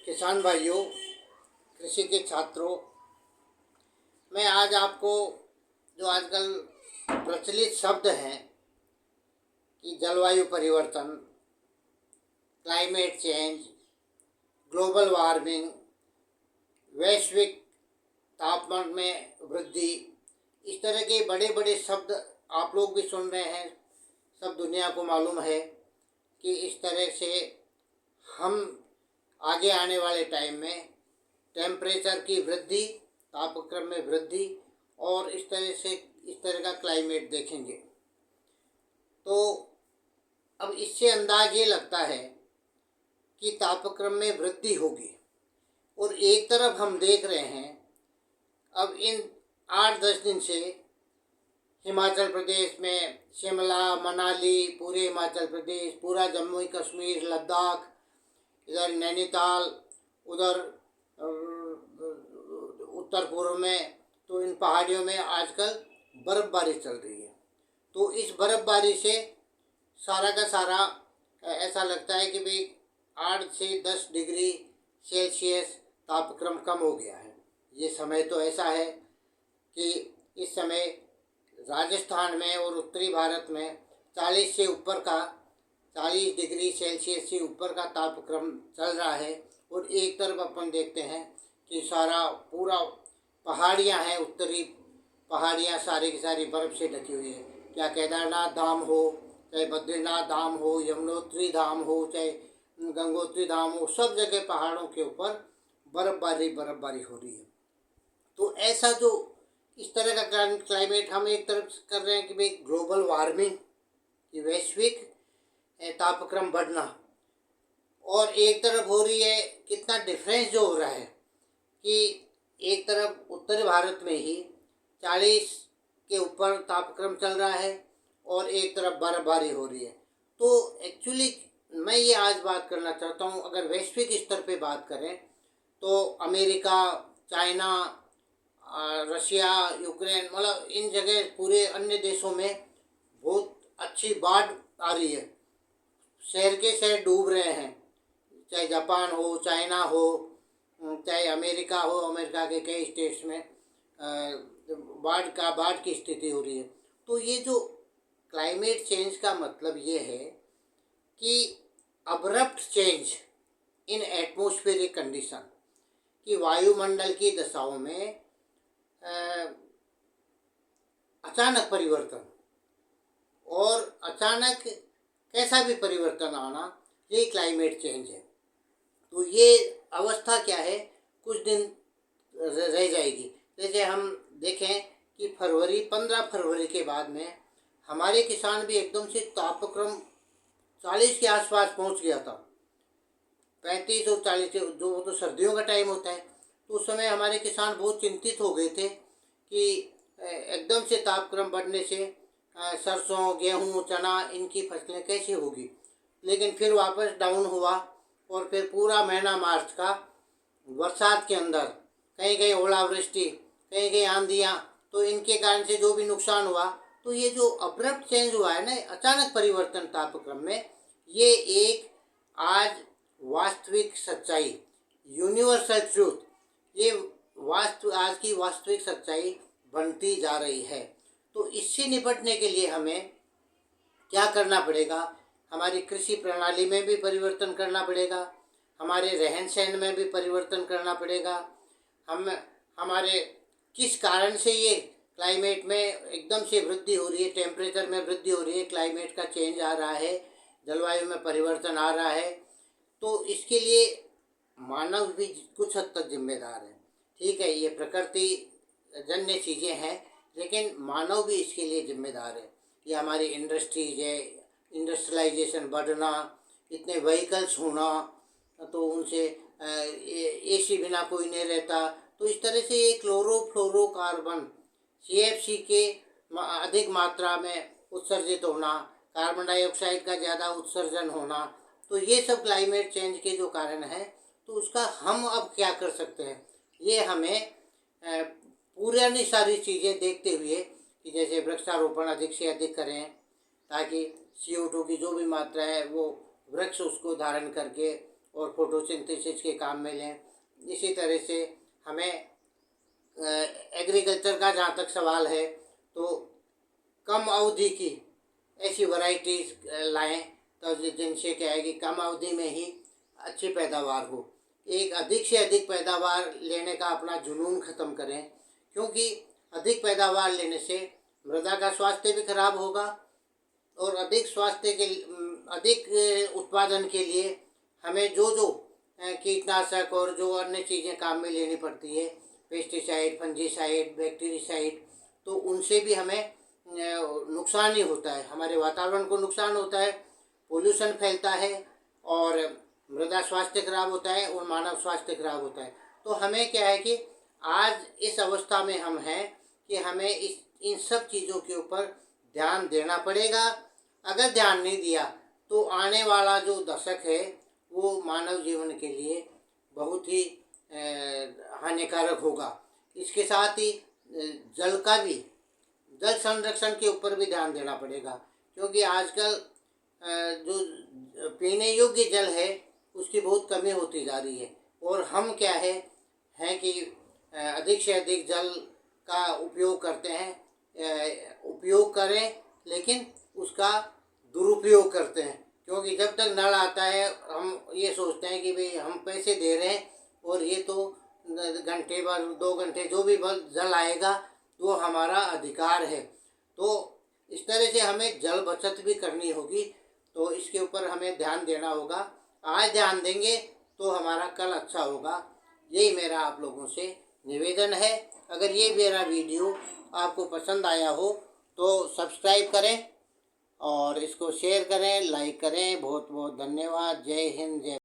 किसान भाइयों, कृषि के छात्रों, मैं आज आपको जो आजकल प्रचलित शब्द हैं कि जलवायु परिवर्तन, क्लाइमेट चेंज, ग्लोबल वार्मिंग, वैश्विक तापमान में वृद्धि, इस तरह के बड़े बड़े शब्द आप लोग भी सुन रहे हैं। सब दुनिया को मालूम है कि इस तरह से हम आगे आने वाले टाइम में टेम्परेचर की वृद्धि, तापक्रम में वृद्धि और इस तरह का क्लाइमेट देखेंगे। तो अब इससे अंदाज ये लगता है कि तापक्रम में वृद्धि होगी। और एक तरफ हम देख रहे हैं अब इन 8-10 दिन से हिमाचल प्रदेश में शिमला, मनाली, पूरे हिमाचल प्रदेश, पूरा जम्मू कश्मीर, लद्दाख, इधर नैनीताल, उधर उत्तर पूर्व में, तो इन पहाड़ियों में आजकल बर्फ़बारी चल रही है। तो इस बर्फ़बारी से सारा का सारा ऐसा लगता है कि भाई 8 से 10 डिग्री सेल्सियस तापक्रम कम हो गया है। ये समय तो ऐसा है कि इस समय राजस्थान में और उत्तरी भारत में 40 डिग्री सेल्सियस से ऊपर का तापक्रम चल रहा है। और एक तरफ अपन देखते हैं कि सारा पूरा पहाड़ियाँ हैं, उत्तरी पहाड़ियाँ सारी की सारी बर्फ़ से ढकी हुई है। क्या केदारनाथ धाम हो, चाहे बद्रीनाथ धाम हो, यमुनोत्री धाम हो, चाहे गंगोत्री धाम हो, सब जगह पहाड़ों के ऊपर बर्फ़बारी हो रही है। तो ऐसा जो इस तरह का क्लाइमेट हम एक तरफ कर रहे हैं कि भाई ग्लोबल वार्मिंग की वैश्विक तापक्रम बढ़ना, और एक तरफ हो रही है कितना डिफरेंस जो हो रहा है कि एक तरफ उत्तरी भारत में ही 40 के ऊपर तापक्रम चल रहा है और एक तरफ बर्फबारी हो रही है। तो एक्चुअली मैं ये आज बात करना चाहता हूँ, अगर वैश्विक स्तर पे बात करें तो अमेरिका, चाइना, रशिया, यूक्रेन, मतलब इन जगह पूरे अन्य देशों में बहुत अच्छी बाढ़ आ रही है। शहर के शहर डूब रहे हैं, चाहे जापान हो, चाइना हो, चाहे अमेरिका हो, अमेरिका के कई स्टेट्स में बाढ़ की स्थिति हो रही है। तो ये जो क्लाइमेट चेंज का मतलब ये है कि abrupt change in atmospheric condition, कि वायुमंडल की दशाओं में अचानक परिवर्तन, और अचानक कैसा भी परिवर्तन आना, ये क्लाइमेट चेंज है। तो ये अवस्था क्या है, कुछ दिन रह जाएगी। जैसे हम देखें कि 15 फरवरी के बाद में हमारे किसान भी एकदम से तापक्रम 40 के आसपास पहुंच गया था, 35 और 40, जो तो सर्दियों का टाइम होता है। तो उस समय हमारे किसान बहुत चिंतित हो गए थे कि एकदम से तापक्रम बढ़ने से सरसों, गेहूँ, चना, इनकी फसलें कैसे होगी। लेकिन फिर वापस डाउन हुआ और फिर पूरा महीना मार्च का बरसात के अंदर कहीं कहीं ओलावृष्टि, कहीं कहीं आंधियाँ, तो इनके कारण से जो भी नुकसान हुआ। तो ये जो अब्रप्ट चेंज हुआ है ना, अचानक परिवर्तन तापक्रम में, ये एक आज वास्तविक सच्चाई, यूनिवर्सल ट्रूथ, ये आज की वास्तविक सच्चाई बनती जा रही है। तो इससे निपटने के लिए हमें क्या करना पड़ेगा, हमारी कृषि प्रणाली में भी परिवर्तन करना पड़ेगा, हमारे रहन सहन में भी परिवर्तन करना पड़ेगा। हमारे किस कारण से ये क्लाइमेट में एकदम से वृद्धि हो रही है, टेम्परेचर में वृद्धि हो रही है, क्लाइमेट का चेंज आ रहा है, जलवायु में परिवर्तन आ रहा है। तो इसके लिए मानव भी कुछ हद तक जिम्मेदार है। ठीक है, ये प्रकृति जन्य चीज़ें हैं, लेकिन मानव भी इसके लिए जिम्मेदार है। ये हमारी इंडस्ट्रीज है, इंडस्ट्रियलाइजेशन बढ़ना, इतने व्हीकल्स होना, तो उनसे एसी बिना कोई नहीं रहता। तो इस तरह से ये क्लोरोफ्लोरोकार्बन, CFC के अधिक मात्रा में उत्सर्जित होना, कार्बन डाइऑक्साइड का ज़्यादा उत्सर्जन होना, तो ये सब क्लाइमेट चेंज के जो कारण हैं। तो उसका हम अब क्या कर सकते हैं, ये हमें पुरानी सारी चीज़ें देखते हुए कि जैसे वृक्षारोपण अधिक से अधिक करें, ताकि CO2 की जो भी मात्रा है वो वृक्ष उसको धारण करके और फोटोसिंथेसिस के काम में लें। इसी तरह से हमें एग्रीकल्चर का जहाँ तक सवाल है तो कम अवधि की ऐसी वैरायटीज लाएं तो जिनसे क्या है कि कम अवधि में ही अच्छी पैदावार हो। एक अधिक से अधिक पैदावार लेने का अपना जुनून ख़त्म करें, क्योंकि अधिक पैदावार लेने से मृदा का स्वास्थ्य भी खराब होगा और अधिक उत्पादन के लिए हमें जो कीटनाशक और जो अन्य चीज़ें काम में लेनी पड़ती है, पेस्टिसाइड, फंजीसाइड, बैक्टीरिसाइड, तो उनसे भी हमें नुकसान ही होता है। हमारे वातावरण को नुकसान होता है, पोल्यूशन फैलता है और मृदा स्वास्थ्य खराब होता है और मानव स्वास्थ्य खराब होता है। तो हमें क्या है कि आज इस अवस्था में हम हैं कि हमें इन सब चीज़ों के ऊपर ध्यान देना पड़ेगा। अगर ध्यान नहीं दिया तो आने वाला जो दशक है वो मानव जीवन के लिए बहुत ही हानिकारक होगा। इसके साथ ही जल संरक्षण के ऊपर भी ध्यान देना पड़ेगा, क्योंकि आजकल जो पीने योग्य जल है उसकी बहुत कमी होती जा रही है और हम क्या है कि अधिक से अधिक जल का उपयोग करते हैं, उपयोग करें लेकिन उसका दुरुपयोग करते हैं। क्योंकि जब तक नल आता है हम ये सोचते हैं कि भाई हम पैसे दे रहे हैं और ये तो घंटे भर 2 घंटे जो भी जल आएगा वो हमारा अधिकार है। तो इस तरह से हमें जल बचत भी करनी होगी, तो इसके ऊपर हमें ध्यान देना होगा। आज ध्यान देंगे तो हमारा कल अच्छा होगा। यही मेरा आप लोगों से निवेदन है। अगर ये मेरा वीडियो आपको पसंद आया हो तो सब्सक्राइब करें और इसको शेयर करें, लाइक करें। बहुत बहुत धन्यवाद। जय हिंद, जय